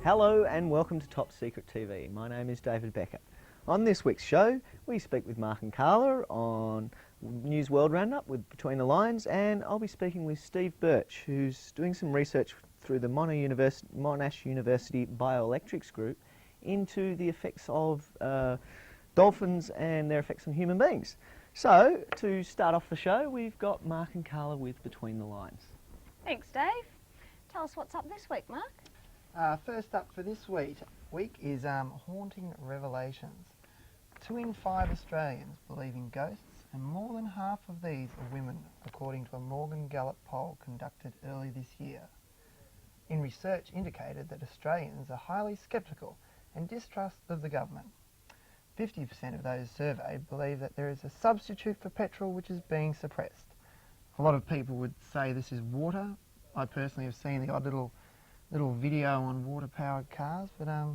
Hello and welcome to Top Secret TV. My name is David Becker. On this week's show, we speak with Mark and Carla on News World Roundup with Between the Lines, and I'll be speaking with Steve Birch, who's doing some research through the Monash University Bioelectrics Group into the effects of dolphins and their effects on human beings. So, to start off the show, we've got Mark and Carla with Between the Lines. Thanks, Dave. Tell us what's up this week, Mark. First up for this week is haunting revelations. 2 in 5 Australians believe in ghosts, and more than half of these are women, according to a Morgan Gallup poll conducted early this year. In research indicated that Australians are highly sceptical and distrust of the government. 50% of those surveyed believe that there is a substitute for petrol which is being suppressed. A lot of people would say this is water. I personally have seen the odd little video on water-powered cars, but I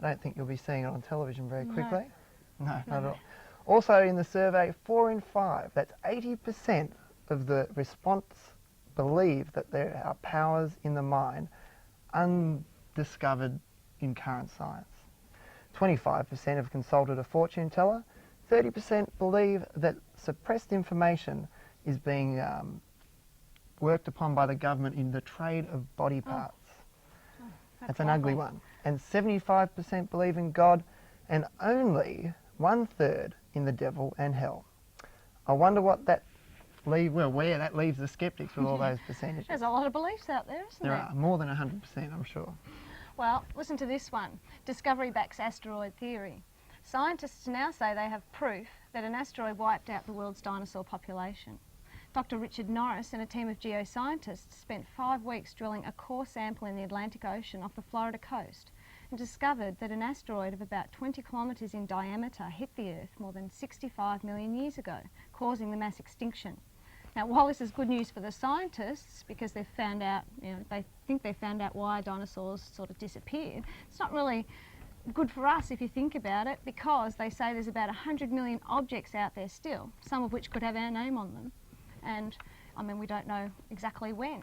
don't think you'll be seeing it on television very quickly. No, not at all. Also in the survey, 4 in 5, that's 80% of the response believe that there are powers in the mind undiscovered in current science. 25% have consulted a fortune teller. 30% believe that suppressed information is being worked upon by the government in the trade of body parts. That's an ugly one. And 75% believe in God, and only 1/3 in the devil and hell. I wonder what that where that leaves the skeptics with all those percentages. There's a lot of beliefs out there, isn't there? There are more than 100%, I'm sure. Well, listen to this one. Discovery backs asteroid theory. Scientists now say they have proof that an asteroid wiped out the world's dinosaur population. Dr. Richard Norris and a team of geoscientists spent 5 weeks drilling a core sample in the Atlantic Ocean off the Florida coast and discovered that an asteroid of about 20 kilometres in diameter hit the Earth more than 65 million years ago, causing the mass extinction. Now, while this is good news for the scientists, because they've found out, they think they found out why dinosaurs sort of disappeared, it's not really good for us if you think about it, because they say there's about 100 million objects out there still, some of which could have our name on them. And I mean, we don't know exactly when.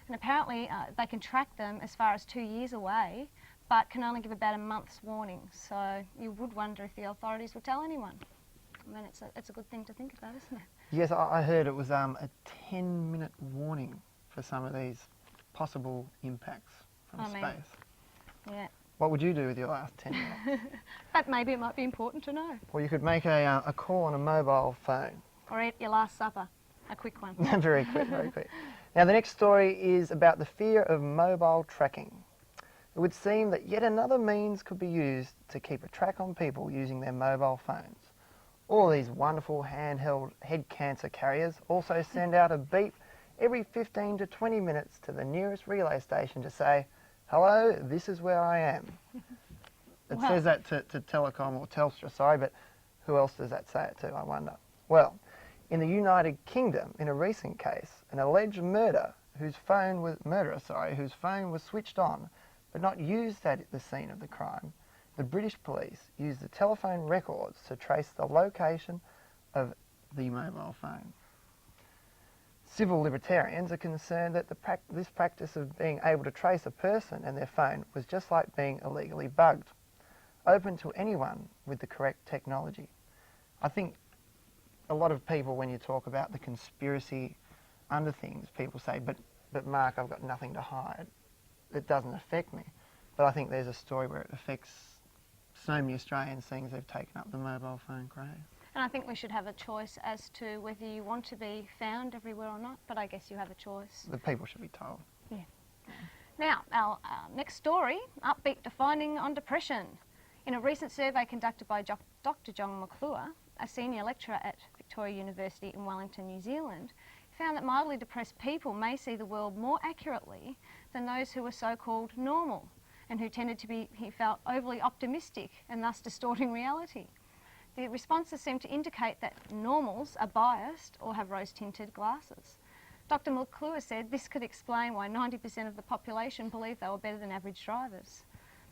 And apparently they can track them as far as 2 years away, but can only give about a month's warning. So you would wonder if the authorities will tell anyone. I mean, it's a good thing to think about, isn't it? Yes, I heard it was a 10-minute warning for some of these possible impacts from space. Yeah. What would you do with your last 10 minutes? But maybe it might be important to know. Or you could make a call on a mobile phone. Or eat your last supper. A quick one. Very quick, very quick. Now the next story is about the fear of mobile tracking. It would seem that yet another means could be used to keep a track on people using their mobile phones. All these wonderful handheld head cancer carriers also send out a beep every 15 to 20 minutes to the nearest relay station to say, "Hello, this is where I am." It says that to Telecom or Telstra, sorry, but who else does that say it to, I wonder? Well, in the United Kingdom, in a recent case, an alleged murderer whose phone was switched on but not used at the scene of the crime, the British police used the telephone records to trace the location of the mobile phone. Civil libertarians are concerned that this practice of being able to trace a person and their phone was just like being illegally bugged, open to anyone with the correct technology. I think a lot of people, when you talk about the conspiracy under things, people say, but Mark, I've got nothing to hide. It doesn't affect me. But I think there's a story where it affects so many Australians, seeing as they've taken up the mobile phone craze. And I think we should have a choice as to whether you want to be found everywhere or not, but I guess you have a choice. The people should be told. Yeah. Now, our next story, upbeat finding on depression. In a recent survey conducted by Dr. John McClure, a senior lecturer at Victoria University in Wellington, New Zealand, found that mildly depressed people may see the world more accurately than those who were so-called normal and who tended to be, he felt, overly optimistic and thus distorting reality. The responses seem to indicate that normals are biased or have rose-tinted glasses. Dr. McClure said this could explain why 90% of the population believe they were better than average drivers.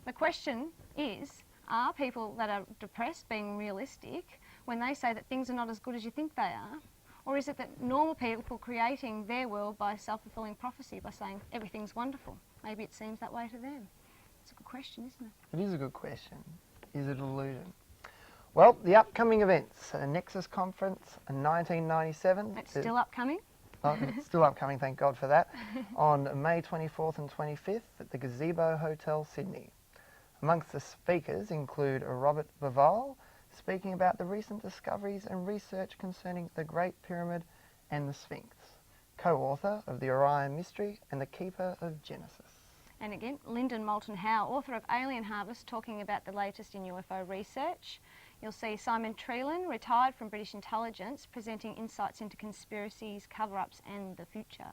The question is, are people that are depressed being realistic when they say that things are not as good as you think they are? Or is it that normal people creating their world by self-fulfilling prophecy by saying everything's wonderful? Maybe it seems that way to them. It's a good question, isn't it? It is a good question. Is it a illusion? Well, the upcoming events, a Nexus Conference in 1997. It's still upcoming. Oh, it's still upcoming, thank God for that, on May 24th and 25th at the Gazebo Hotel, Sydney. Amongst the speakers include Robert Bauval, speaking about the recent discoveries and research concerning the Great Pyramid and the Sphinx, co-author of The Orion Mystery and the Keeper of Genesis. And again, Lyndon Moulton Howe, author of Alien Harvest, talking about the latest in UFO research. You'll see Simon Treeland, retired from British Intelligence, presenting insights into conspiracies, cover-ups and the future.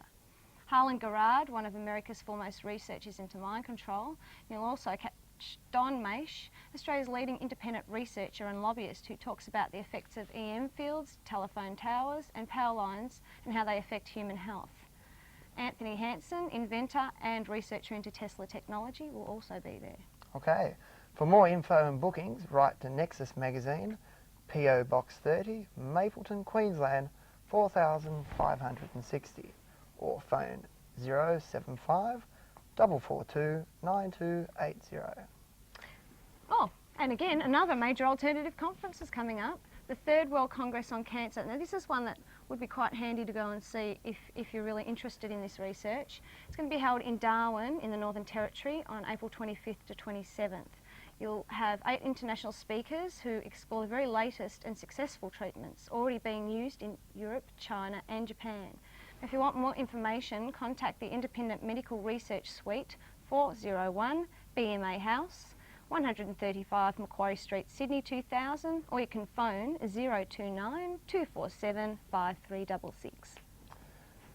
Harlan Garrard, one of America's foremost researchers into mind control. You'll also catch Don Maish, Australia's leading independent researcher and lobbyist, who talks about the effects of EM fields, telephone towers and power lines and how they affect human health. Anthony Hansen, inventor and researcher into Tesla technology, will also be there. Okay, for more info and bookings, write to Nexus Magazine, PO Box 30, Mapleton, Queensland, 4560, or phone 075 442 9280. Oh, and again, another major alternative conference is coming up, the Third World Congress on Cancer. Now this is one that would be quite handy to go and see if you're really interested in this research. It's going to be held in Darwin in the Northern Territory on April 25th to 27th. You'll have 8 international speakers who explore the very latest and successful treatments already being used in Europe, China and Japan. If you want more information, contact the Independent Medical Research Suite, 401 BMA House, 135 Macquarie Street, Sydney 2000, or you can phone 029 247 5366.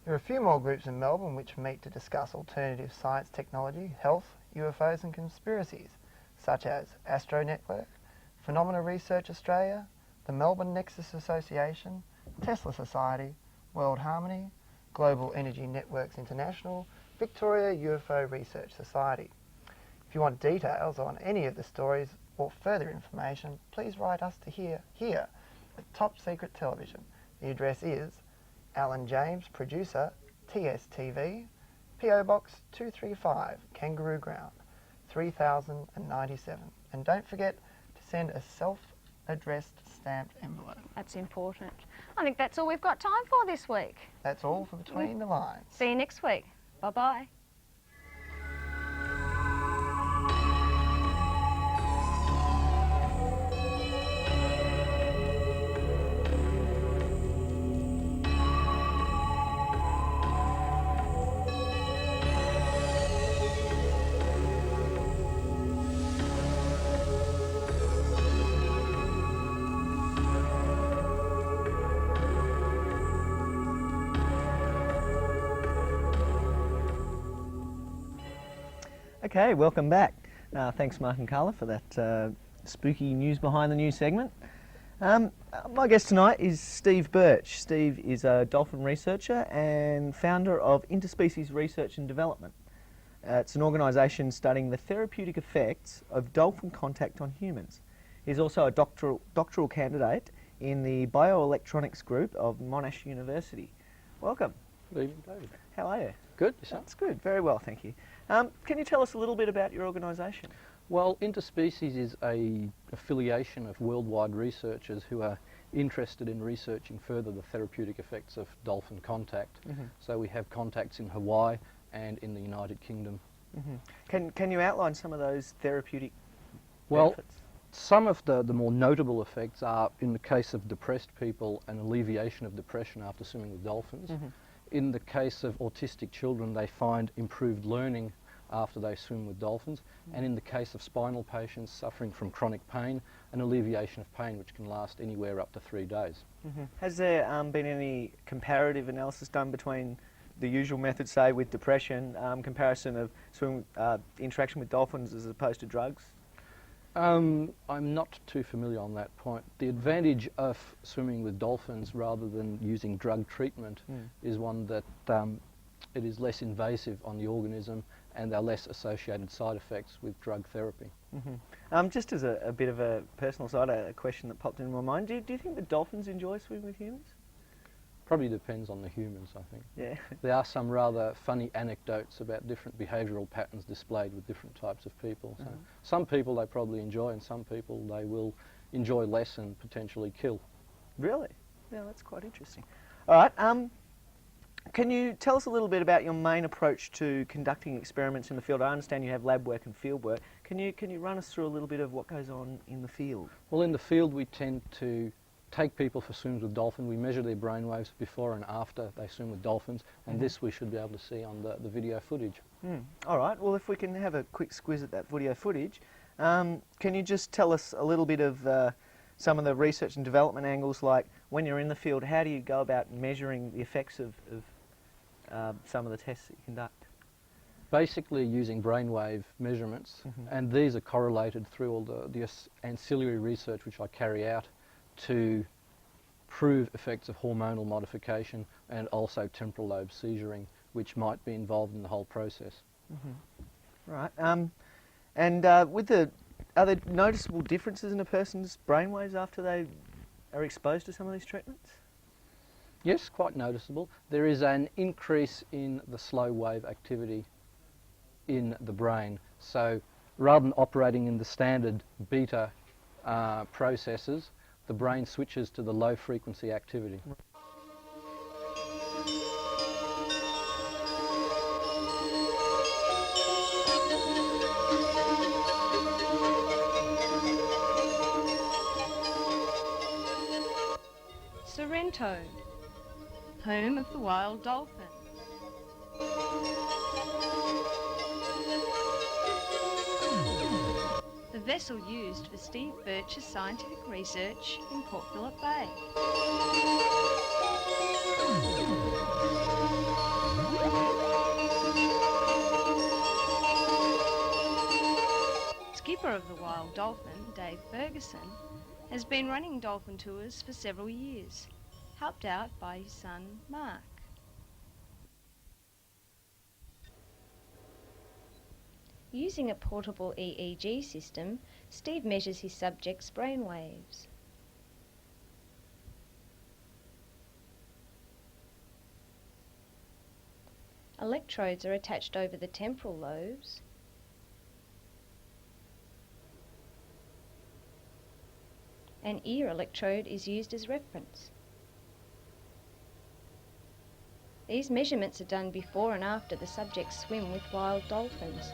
There are a few more groups in Melbourne which meet to discuss alternative science, technology, health, UFOs and conspiracies, such as Astro Network, Phenomena Research Australia, the Melbourne Nexus Association, Tesla Society, World Harmony, Global Energy Networks International, Victoria UFO Research Society. If you want details on any of the stories or further information, please write us to here at Top Secret Television. The address is Alan James, producer, TSTV, PO Box 235, Kangaroo Ground, 3097. And don't forget to send a self-addressed stamped envelope. That's important. I think that's all we've got time for this week. That's all for Between the Lines. See you next week. Bye-bye. Okay, welcome back. Thanks, Mark and Carla, for that spooky news behind the news segment. My guest tonight is Steve Birch. Steve is a dolphin researcher and founder of Interspecies Research and Development. It's an organisation studying the therapeutic effects of dolphin contact on humans. He's also a doctoral candidate in the bioelectronics group of Monash University. Welcome. Good evening, David. How are you? Good, yourself? That's good, very well, thank you. Can you tell us a little bit about your organisation? Well, Interspecies is an affiliation of worldwide researchers who are interested in researching further the therapeutic effects of dolphin contact. So we have contacts in Hawaii and in the United Kingdom. Can you outline some of those therapeutic Well, benefits? some of the more notable effects are, in the case of depressed people, an alleviation of depression after swimming with dolphins. In the case of autistic children, they find improved learning after they swim with dolphins. And in the case of spinal patients suffering from chronic pain, an alleviation of pain which can last anywhere up to 3 days. Has there been any comparative analysis done between the usual method, say with depression, comparison of interaction with dolphins as opposed to drugs? I'm not too familiar on that point. The advantage of swimming with dolphins rather than using drug treatment is one that it is less invasive on the organism and there are less associated side effects with drug therapy. Just as a bit of a personal side, a question that popped into my mind, do you think that dolphins enjoy swimming with humans? Probably depends on the humans, I think. Yeah. There are some rather funny anecdotes about different behavioural patterns displayed with different types of people. So some people they probably enjoy, and some people they will enjoy less and potentially kill. Really? Yeah, that's quite interesting. All right. Can you tell us a little bit about your main approach to conducting experiments in the field? I understand you have lab work and field work. Can you run us through a little bit of what goes on in the field? Well, in the field we tend to take people for swims with dolphins. We measure their brainwaves before and after they swim with dolphins, and this we should be able to see on the video footage. All right. Well, if we can have a quick squiz at that video footage, can you just tell us a little bit of some of the research and development angles, like when you're in the field, how do you go about measuring the effects of some of the tests that you conduct? Basically using brainwave measurements, and these are correlated through all the ancillary research which I carry out to prove effects of hormonal modification and also temporal lobe seizuring, which might be involved in the whole process. Right. Are there noticeable differences in a person's brainwaves after they are exposed to some of these treatments? Yes, quite noticeable. There is an increase in the slow wave activity in the brain. So rather than operating in the standard beta processes, the brain switches to the low frequency activity. Sorrento, home of the wild dolphin. The vessel used for Steve Birch's scientific research in Port Phillip Bay. Skipper of the Wild Dolphin, Dave Ferguson, has been running dolphin tours for several years, helped out by his son, Mark. Using a portable EEG system, Steve measures his subject's brainwaves. Electrodes are attached over the temporal lobes. An ear electrode is used as reference. These measurements are done before and after the subjects swim with wild dolphins.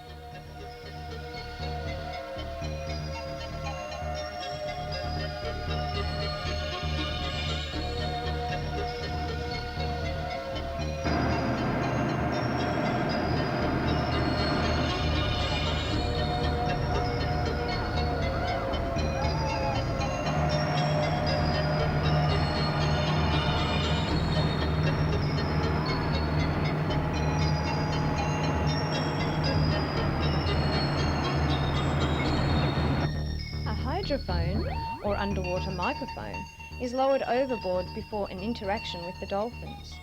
Hydrophone, or underwater microphone, is lowered overboard before an interaction with the dolphins.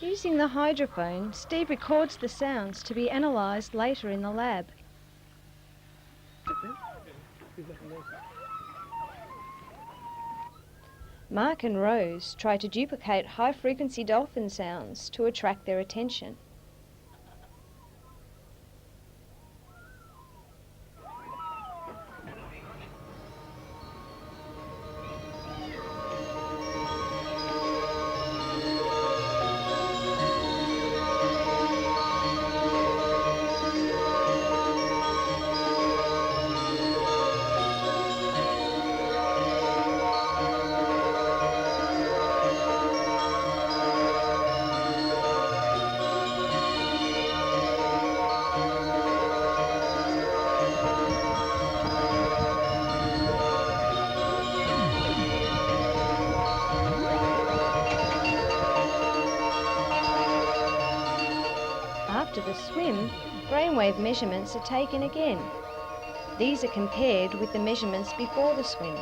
Using the hydrophone, Steve records the sounds to be analysed later in the lab. Mark and Rose try to duplicate high-frequency dolphin sounds to attract their attention. After the swim, brainwave measurements are taken again. These are compared with the measurements before the swim.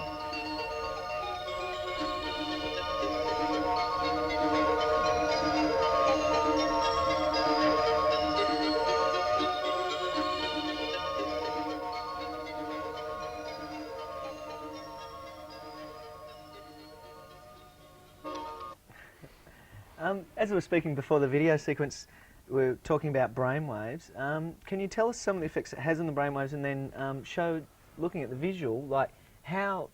As we were speaking before the video sequence, we were talking about brainwaves. Can you tell us some of the effects it has on the brainwaves, and then show, looking at the visual, like how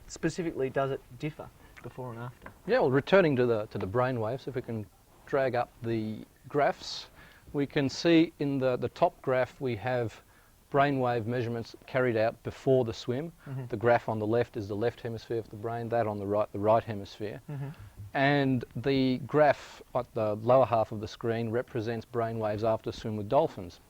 specifically does it differ before and after? Yeah, well, returning to the brainwaves, if we can drag up the graphs, we can see in the top graph we have brainwave measurements carried out before the swim. The graph on the left is the left hemisphere of the brain, that on the right hemisphere. And the graph at the lower half of the screen represents brainwaves after a swim with dolphins.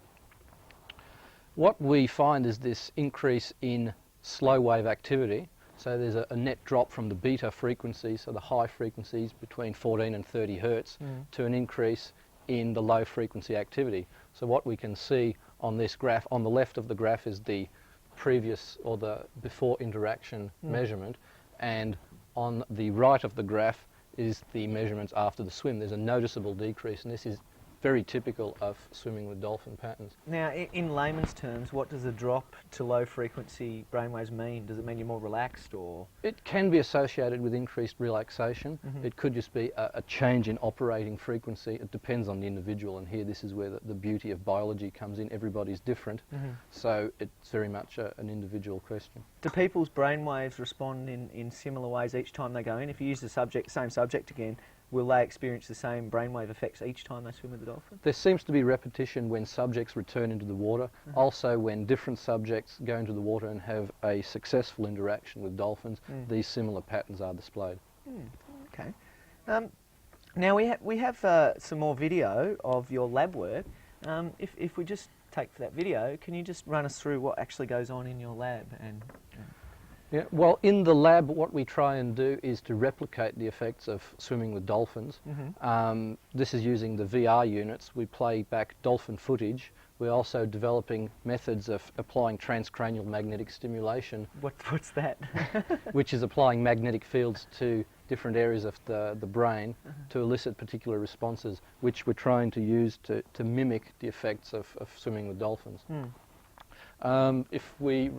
What we find is this increase in slow wave activity. So there's a net drop from the beta frequencies, so the high frequencies between 14 and 30 hertz, to an increase in the low frequency activity. So what we can see on this graph, on the left of the graph is the previous or the before interaction measurement, and on the right of the graph is the measurements after the swim. There's a noticeable decrease, and this is very typical of swimming with dolphin patterns. Now, in layman's terms, what does a drop to low frequency brainwaves mean? Does it mean you're more relaxed, or? It can be associated with increased relaxation. It could just be a change in operating frequency. It depends on the individual, and here this is where the beauty of biology comes in. Everybody's different, so it's very much an individual question. Do people's brainwaves respond in similar ways each time they go in? If you use the same subject again, will they experience the same brainwave effects each time they swim with the dolphin? There seems to be repetition when subjects return into the water. Also, when different subjects go into the water and have a successful interaction with dolphins, these similar patterns are displayed. Okay. Now we have some more video of your lab work. If we just take that video, can you just run us through what actually goes on in your lab? Yeah, well, in the lab, what we try and do is to replicate the effects of swimming with dolphins. This is using the VR units. We play back dolphin footage. We're also developing methods of applying transcranial magnetic stimulation. What's that? Which is applying magnetic fields to different areas of the brain to elicit particular responses, which we're trying to use to mimic the effects of swimming with dolphins. If we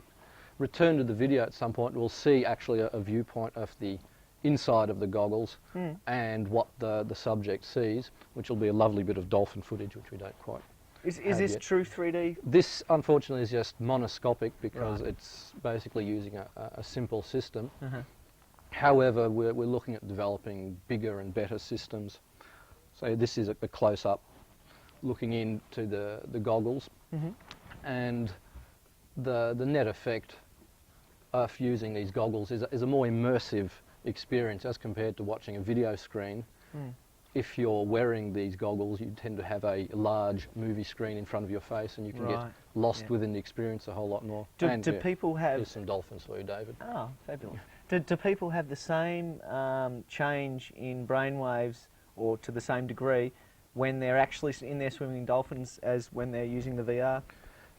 return to the video at some point, we'll see actually a viewpoint of the inside of the goggles and what the subject sees, which will be a lovely bit of dolphin footage, which we don't quite Is this yet. true 3D? This, unfortunately, is just monoscopic because it's basically using a simple system. However, we're looking at developing bigger and better systems. So this is a close-up looking into the goggles, and the net effect of using these goggles is a more immersive experience as compared to watching a video screen. If you're wearing these goggles, you tend to have a large movie screen in front of your face, and you can get lost within the experience a whole lot more. Do people have... Here's some dolphins for you, David. Oh, fabulous. Do people have the same change in brainwaves, or to the same degree, when they're actually in there swimming dolphins as when they're using the VR?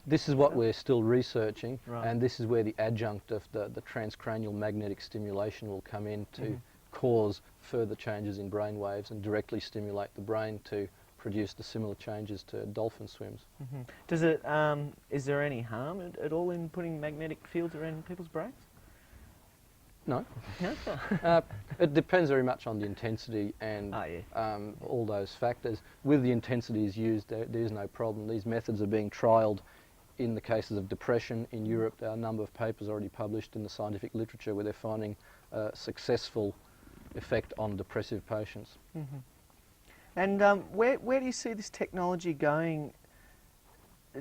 This is what we're still researching, and this is where the adjunct of the transcranial magnetic stimulation will come in to cause further changes in brain waves and directly stimulate the brain to produce the similar changes to dolphin swims. Does it? Is there any harm at all in putting magnetic fields around people's brains? No. No. It depends very much on the intensity and all those factors. With the intensities used, there is no problem. These methods are being trialled in the cases of depression in Europe. There are a number of papers already published in the scientific literature where they're finding a successful effect on depressive patients. And where do you see this technology going?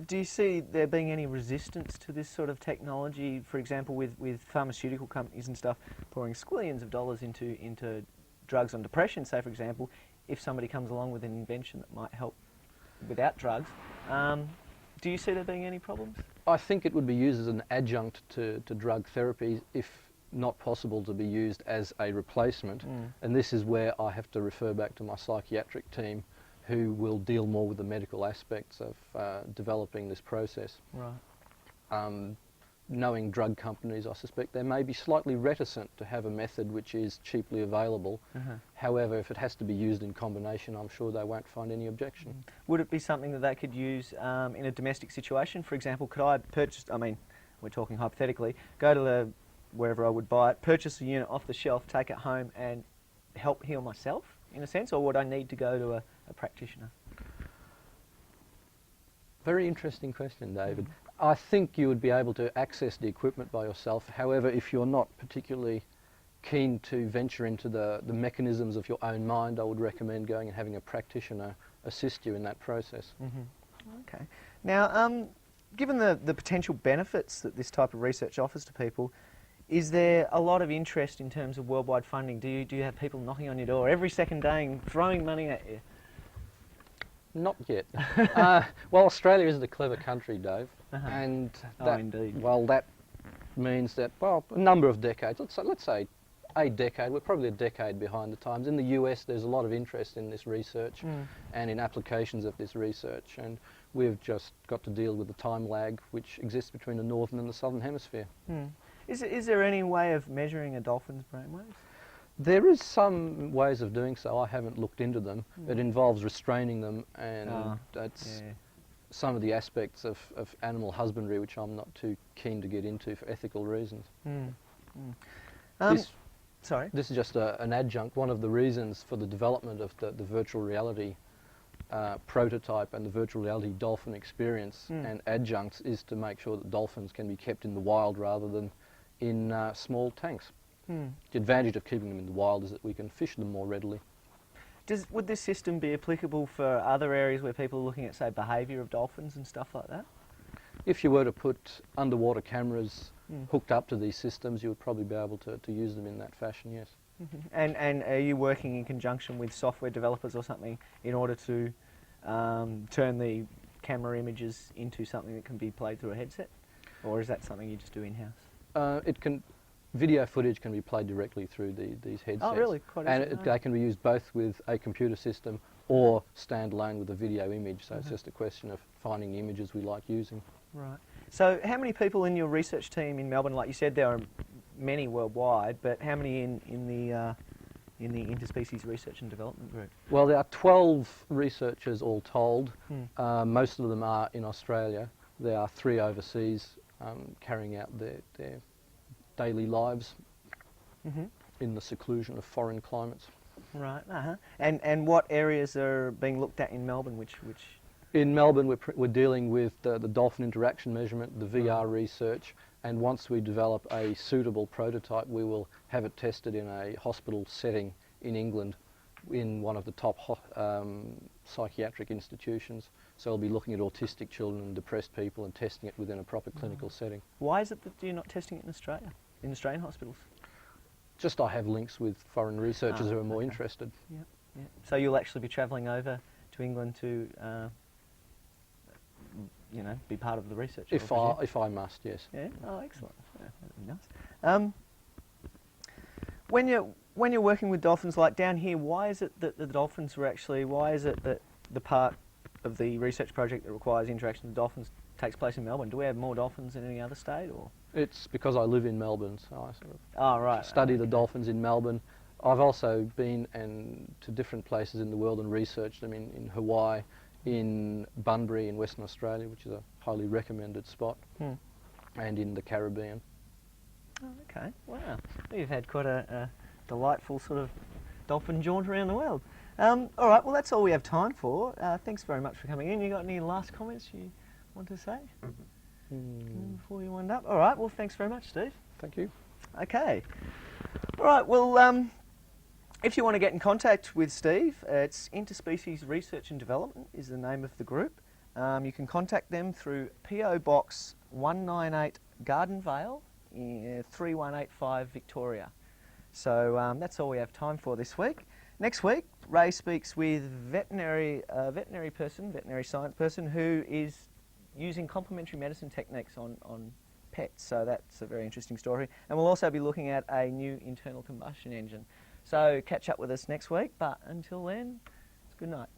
Do you see there being any resistance to this sort of technology, for example, with pharmaceutical companies and stuff pouring squillions of dollars into drugs on depression, say, for example, if somebody comes along with an invention that might help without drugs, do you see there being any problems? I think it would be used as an adjunct to drug therapy, if not possible to be used as a replacement. And this is where I have to refer back to my psychiatric team, who will deal more with the medical aspects of developing this process. Right. knowing drug companies, I suspect they may be slightly reticent to have a method which is cheaply available. However, if it has to be used in combination, I'm sure they won't find any objection. Would it be something that they could use in a domestic situation? For example, could I purchase, I mean, we're talking hypothetically, go to wherever I would buy it, purchase a unit off the shelf, take it home and help heal myself, in a sense, or would I need to go to a practitioner? Very interesting question, David. I think you would be able to access the equipment by yourself. However, if you're not particularly keen to venture into the mechanisms of your own mind, I would recommend going and having a practitioner assist you in that process. Okay. Now, given the potential benefits that this type of research offers to people, is there a lot of interest in terms of worldwide funding? Do you have people knocking on your door every second day and throwing money at you? Not yet. Well, Australia is a clever country, Dave, and that, indeed. well, that means that, well, a number of decades, let's say a decade, we're probably a decade behind the times. In the US, there's a lot of interest in this research and in applications of this research, and we've just got to deal with the time lag which exists between the northern and the southern hemisphere. Is there any way of measuring a dolphin's brainwaves? There is some ways of doing so. I haven't looked into them. It involves restraining them, and that's some of the aspects of animal husbandry which I'm not too keen to get into for ethical reasons. Sorry? This is just an adjunct. One of the reasons for the development of the virtual reality prototype and the virtual reality dolphin experience and adjuncts is to make sure that dolphins can be kept in the wild rather than in small tanks. The advantage of keeping them in the wild is that we can fish them more readily. Would this system be applicable for other areas where people are looking at, say, behaviour of dolphins and stuff like that? If you were to put underwater cameras hooked up to these systems, you would probably be able to use them in that fashion, yes. And are you working in conjunction with software developers or something in order to turn the camera images into something that can be played through a headset? Or is that something you just do in-house? Video footage can be played directly through these headsets. Oh, really? Quite and easy. they can be used both with a computer system or standalone with a video image, so it's just a question of finding the images we like using. Right. So how many people in your research team in Melbourne? Like you said, there are many worldwide, but how many in the interspecies research and development group? Well, there are 12 researchers all told. Most of them are in Australia. There are 3 overseas carrying out their daily lives in the seclusion of foreign climates. Right. And what areas are being looked at in Melbourne? Which? In Melbourne, we're dealing with the dolphin interaction measurement, the VR research, and once we develop a suitable prototype, we will have it tested in a hospital setting in England, in one of the top psychiatric institutions. So we'll be looking at autistic children and depressed people and testing it within a proper clinical setting. Why is it that you're not testing it in Australia, in Australian hospitals? Just I have links with foreign researchers who are more interested. Yep. So you'll actually be travelling over to England to, be part of the research. If I must, yes. Yeah. Oh, excellent. Yeah, that'd be nice. When you're working with dolphins, like down here, why is it that the dolphins were actually? Why is it that the part of the research project that requires interaction with dolphins takes place in Melbourne? Do we have more dolphins in any other state, or? It's because I live in Melbourne, so I sort of study the Okay. dolphins in Melbourne. I've also been to different places in the world and researched them in Hawaii, in Bunbury in Western Australia, which is a highly recommended spot, and in the Caribbean. Oh, okay. Wow. You've had quite a delightful sort of dolphin jaunt around the world. All right. Well, that's all we have time for. Thanks very much for coming in. You got any last comments you want to say before you wind up? All right. Well, thanks very much, Steve. Thank you. Okay. All right. Well, if you want to get in contact with Steve, it's Interspecies Research and Development is the name of the group. You can contact them through PO Box 198 Garden Vale, 3185 Victoria. So that's all we have time for this week. Next week, Ray speaks with veterinary science person who is using complementary medicine techniques on pets. So that's a very interesting story. And we'll also be looking at a new internal combustion engine. So catch up with us next week, but until then, good night.